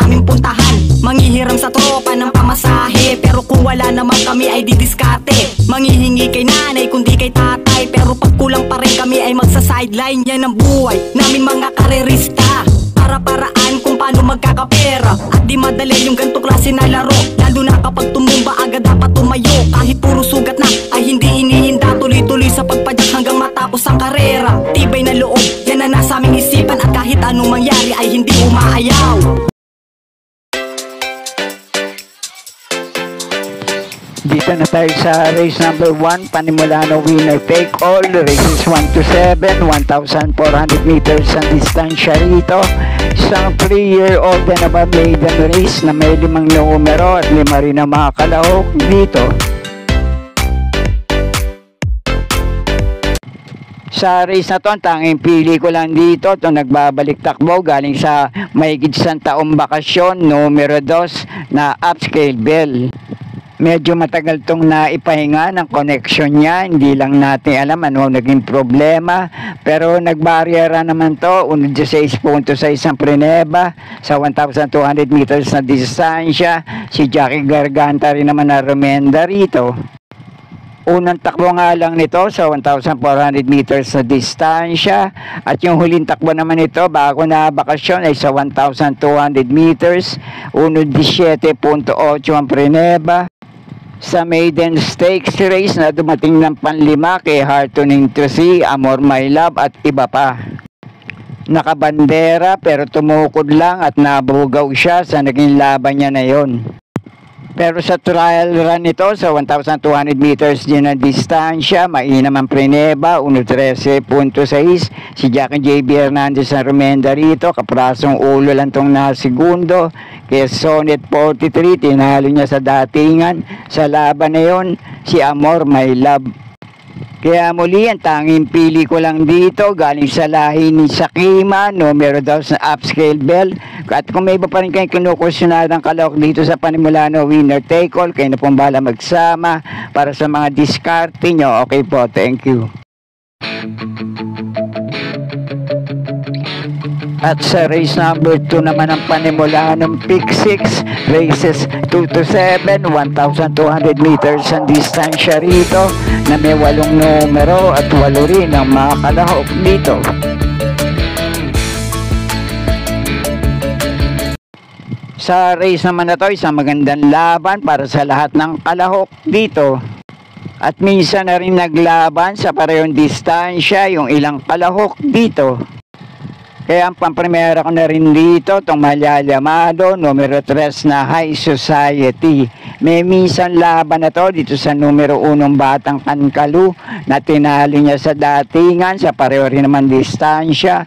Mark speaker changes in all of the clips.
Speaker 1: naming puntahan. Manghihiram sa tropa ng pamasahe, pero kung wala naman kami ay didiskarte. Manghihingi kay nanay kundi kay tatay, pero pag kulang pa rin kami ay magsa-sideline. Yan ang buhay namin mga karerista, para-paraan kung paano magkakapera. At di madali yung ganto klase na laro, lalo na kapag tumumba agad dapat tumayo. Kahit puro sugat na ay hindi inihinda, tuloy-tuloy sa pagpadyak hanggang matapos ang karera. Tibay na loob, yan na nasa aming isipan, at kahit anong mangyari ay hindi umaayaw.
Speaker 2: Dito na tayo sa race number 1, Panimulano winner take all. Races 1 to 7, 1,400 meters ang distansya rito. Isang 3-year-old and above maiden race na may 5 numero at 5 rin ang mga kalahok dito. Sa race na to, ang tanging pili ko lang dito, itong nagbabalik takbo galing sa mahigit isang taong bakasyon, numero 2 na Upscale Bell. Medyo matagal tong naipahinga ng connection niya, hindi lang natin alam ano naging problema, pero nagbarriera naman to, 16.6 ang preneba sa 1,200 meters na distansya. Si Jackie Garganta rin naman na remenda rito. Unang takbo nga lang nito sa 1,400 meters na distansya, at yung huling takbo naman nito bago na bakasyon ay sa 1,200 meters, 1:17.8 ang preneba. Sa maiden stakes race na dumating ng panlima kay Heartening to See, Amor My Love at iba pa. Nakabandera pero tumukod lang at nabugaw siya sa naging laban niya na yon. Pero sa trial run nito sa 1,200 meters din na distansya, mainam ang preneba, 1:13.6. Si Jackie J.B. Hernandez na remenda rito, kaprasong ulo lang tong nasigundo. Kaya Sonnet 43, tinalo niya sa datingan. Sa laban na yon, si Amor My Love. Kaya muli, ang tanging pili ko lang dito, galing sa lahi ni Sakima, numero 2 na Upscale Bell. At kung may iba pa rin kayong kinukusyonadang kalahok dito sa Panimulano winner take all, kayo na pong bahala magsama para sa mga diskarte nyo. Okay po, thank you. At sa race number 2 naman ang Panimulanong Pick 6, races 2 to 7, 1,200 meters ang distansya rito na may 8 numero at 8 rin ang mga kalahok dito. Sa race naman na to, isang magandang laban para sa lahat ng kalahok dito. At minsan na rin naglaban sa parehong distansya yung ilang kalahok dito. Kaya ang pamprimera ko na rin dito, itong Malyalyamado, numero 3 na High Society. May minsan laban na to dito sa numero 1 Batang Kankalu na tinalo niya sa datingan sa pareho rin naman distansya.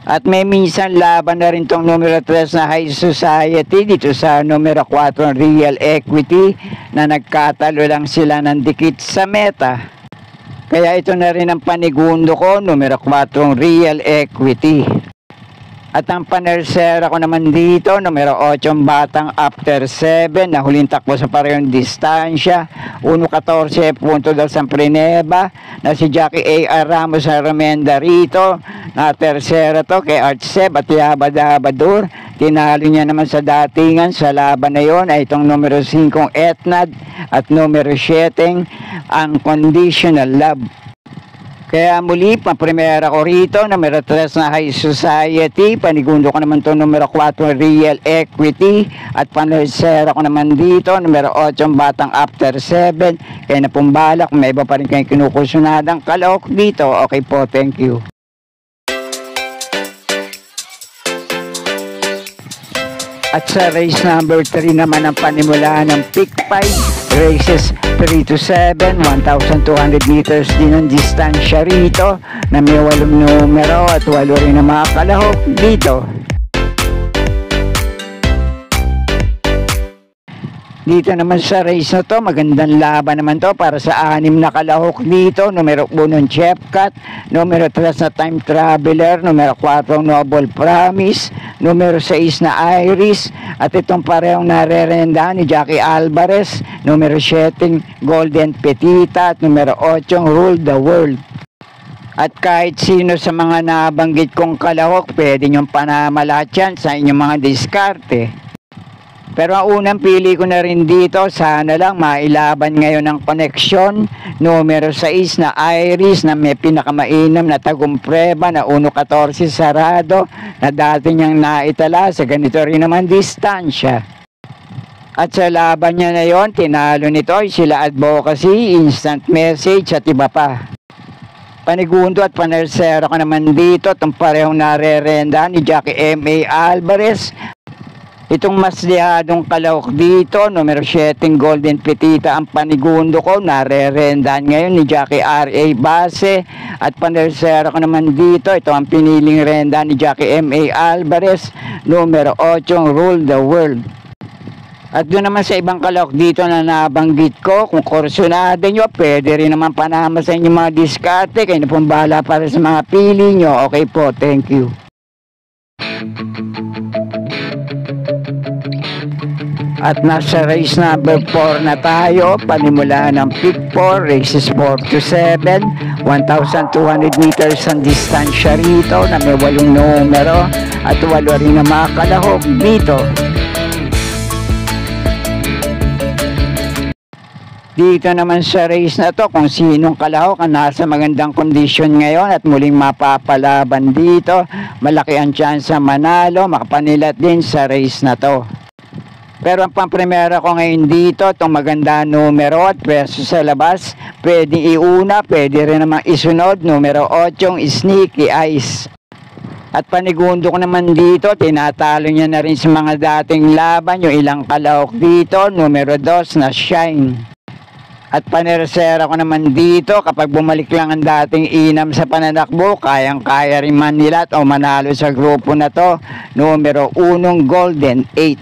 Speaker 2: At may minsan laban na rin itong numero 3 na High Society dito sa numero 4 Real Equity na nagkatalo lang sila ng dikit sa meta. Kaya ito na rin ang panigundo ko, numero 4 Real Equity. At ang panersera ko naman dito, numero 8 Batang After 7 na huling takbo sa parehong distansya, 1:14.2 ang preneba na si Jackie A.R. Ramos na remenda rito. Na tersera to kay Artseb at Yabadabadur. Tinalo niya naman sa datingan sa laban na yon ay itong numero 5 Etnad at numero 7 Unconditional Love. Kaya muli, paprimera ko rito, numero 3 na High Society, panigundo ko naman ito numero 4 Real Equity, at panersera ko naman dito, numero 8 Batang After 7. Kaya na pong balak, may iba pa rin kayong kinukusunadang kalahok dito. Okay po, thank you. At sa race number 3 naman ang panimulaan ng Pick 5, races 3 to 7, 1,200 meters din ang distansya rito na may 8 numero at 8 rin ang mga kalahok dito. Dito naman sa race na to, magandang laban naman to para sa 6 na kalahok dito. Numero 1 Chepcat, numero 3 na Time Traveler, numero 4 Noble Promise, numero 6 na Iris, at itong parehong narerendahan ni Jackie Alvarez, numero 7 Golden Petita, at numero 8 Rule the World. At kahit sino sa mga nabanggit kong kalahok, pwede nyong panamalahat yan sa inyong mga diskarte. Pero ang unang pili ko na rin dito, sana lang mailaban ngayon ng koneksyon. Numero 6 na Iris na may pinakamainam na tagumprueba na 1.14 sarado na dati niyang naitala sa ganito rin naman distansya. At sa laban niya na yon, tinalo nito ay sila Advocacy, Instant Message at iba pa. Panigundo at panersero ko naman dito, itong parehong narerenda ni Jackie M.A. Alvarez. Itong mas lihadong kalahok dito, numero 7 Golden Petita ang panigundo ko, narerendahan ngayon ni Jackie R.A. Base. At panersero ko naman dito, ito ang piniling renda ni Jackie M.A. Alvarez, numero 8 Rule the World. At doon naman sa ibang kalahok dito na nabanggit ko, kung kursunada nyo, pwede rin naman panama sa inyong mga diskarte, kayo na pong bahala para sa mga pili nyo. Okay po, thank you. At nasa race number 4 na tayo, panimula ng pick 4, races 4 to 7, 1,200 meters ang distansya rito na may 8 numero at 8 rin na mga kalahok dito. Dito naman sa race na to, kung sinong kalahok ang nasa magandang kondisyon ngayon at muling mapapalaban dito, malaki ang chance manalo, makapanilat din sa race na to. Pero ang pampremera ko ngayon dito, itong maganda numero at preso sa labas, pwede iuna, pwede rin namang isunod, numero 8, Sneaky Eyes. At panigundo ko naman dito, tinatalo niya na rin sa mga dating laban, yung ilang kalahok dito, numero 2 na Shine. At panersera ko naman dito, kapag bumalik lang ang dating inam sa pananakbo, kayang-kaya rin manilat o manalo sa grupo na to, numero 1 Golden 8.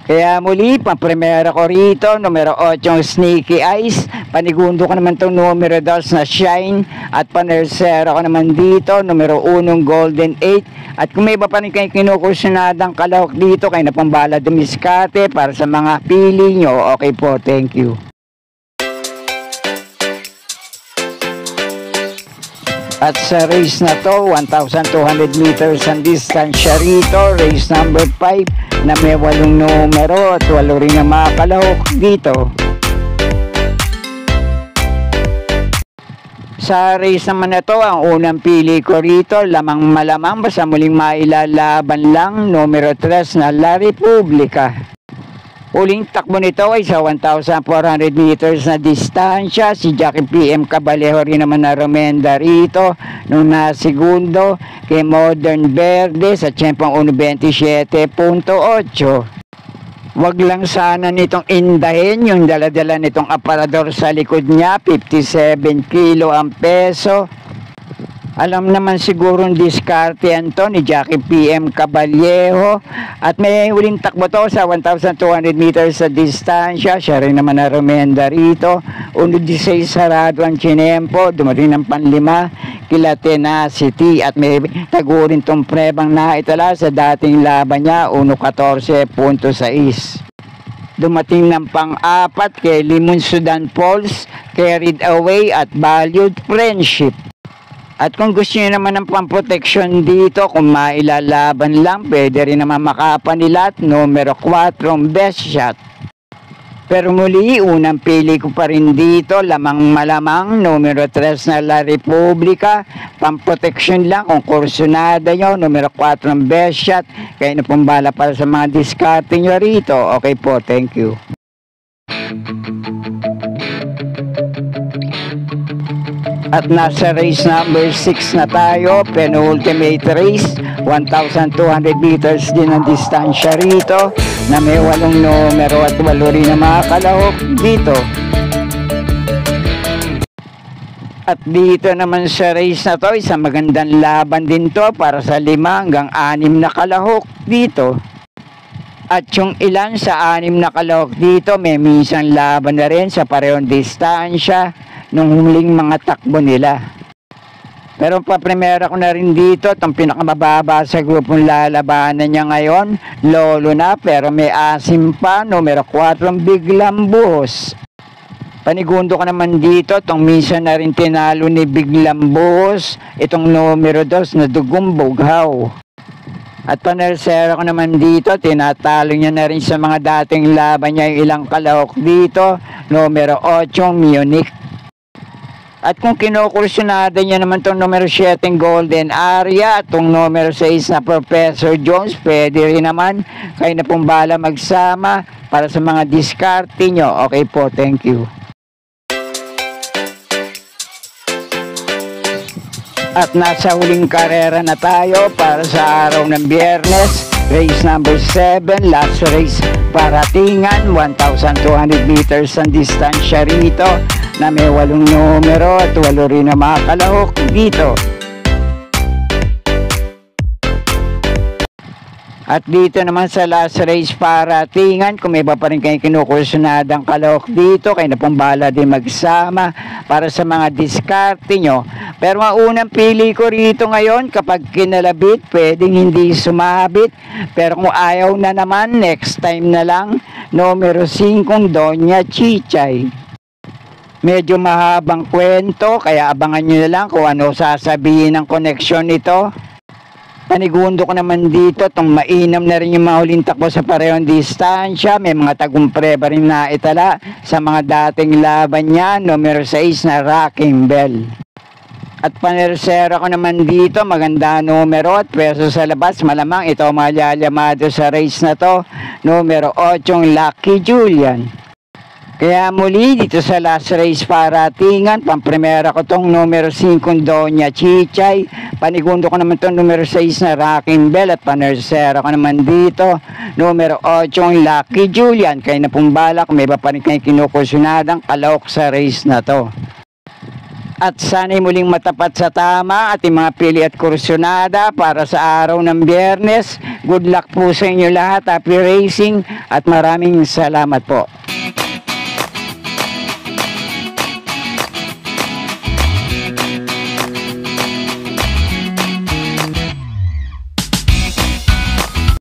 Speaker 2: Kaya muli, pampremera ko rito, numero 8 Sneaky Eyes, panigundo ko naman itong numero 2 na Shine, at panersera ko naman dito, numero 1 Golden 8, at kung may iba pa rin kayo kinukursunadang kalahok dito, kayo na pambala dumiskate para sa mga pili nyo. Okay po, thank you. At sa race na to, 1,200 meters ang distansya rito, race number 5 na may 8 numero at 8 rin na mga kalahok dito. Sa race naman na to, ang unang pili ko rito, lamang malamang basta muling mailalaban lang, numero 3 na La Republica. Uling takbo nito ay sa 1,400 meters na distansya. Si Jackie PM Cabalejo rin naman na rumenda rito nung nasigundo kay Modern Verde sa tiyempong 1.27.8. Wag lang sana nitong indahin yung daladala nitong aparador sa likod niya, 57 kilo ang peso. Alam naman siguro diskarte to ni Jackie PM Cabalejo. At may huling takbo to sa 1,200 meters sa distansya. Siya rin naman na rumenda rito. 1.16 sarado ang chinempo. Dumating ng panlima kila Tenacity. At may tagurin tong prebang naitala sa dating laban niya, 1.14.6. Dumating ng pang-apat kay Limon Sudan Falls, Carried Away at Valued Friendship. At kung gusto niyo naman ng pamproteksyon dito, kung mailalaban lang, pwede rin naman makapanilat, numero 4, Best Shot. Pero muli, unang pili ko pa rin dito, lamang malamang, numero 3 na La Republica. Pamproteksyon lang, kung kursunada nyo, numero 4, Best Shot. Kaya na pong bala para sa mga diskarte nyo rito. Okay po, thank you. At nasa race number 6 na tayo, penultimate race, 1,200 meters din ang distansya rito, na may 8 numero at 8 rin na mga kalahok dito. At dito naman sa race na to, isang magandang laban din to para sa 5 hanggang 6 na kalahok dito. At yung ilan sa 6 na kalahok dito, may minsan laban na rin sa parehong distansya nung huling mga takbo nila. Pero paprimera ko na rin dito, itong pinakamababa sa grupong lalabanan niya ngayon, lolo na pero may asim pa, numero 4 biglang buhos. Panigundo ko naman dito, itong minsan na rin tinalo ni Biglang Buhos, itong numero 2 na Dugong Bughaw. At panersera ko naman dito, tinatalo niya na rin sa mga dating laban niya yung ilang kalahok dito, numero 8, Munich. At kung kinukursunada niya naman itong numero 7, Golden Area, at itong numero 6 na Professor Jones, pwede rin naman. Kayo na pong bahala magsama para sa mga diskarte nyo. Okay po, thank you. At nasa huling karera na tayo para sa araw ng Biyernes. Race number 7, last race para Tingan, 1,200 meters ang distansya rito na may 8 numero at 8 rin na mga kalahok dito. At dito naman sa last race para Tingan, kung may iba pa rin kayo kinukursunadang kalahok dito, kayo na pong bahala din magsama para sa mga diskarte nyo. Pero ang unang pili ko rito ngayon, kapag kinalabit, pwedeng hindi sumabit. Pero kung ayaw na naman, next time na lang, numero 5, Doña Chichay. Medyo mahabang kwento, kaya abangan nyo na lang kung ano sasabihin ng koneksyon nito. Panigundo ko naman dito, itong mainam na rin yung mga huling takbo sa parehong distansya. May mga tagumpre pa rin na itala sa mga dating laban niya, numero 6 na Rocking Bell. At panersera ko naman dito, maganda numero at pwesto sa labas. Malamang ito malyalyamado sa race na to, numero 8, Lucky Julian. Kaya muli dito sa last race para Tingan, pamprimera ko tong numero 5, Doña Chichay. Panigundo ko naman tong numero 6 na Rocking Bell at panersera ko naman dito, numero 8, Lucky Julian. Kaya na pong balak, may iba pa rin kayo kinukursunadang kalahok sa race na to. At sana'y muling matapat sa tama ating mga pili at kursunada para sa araw ng Biyernes. Good luck po sa inyo lahat, happy racing at maraming salamat po.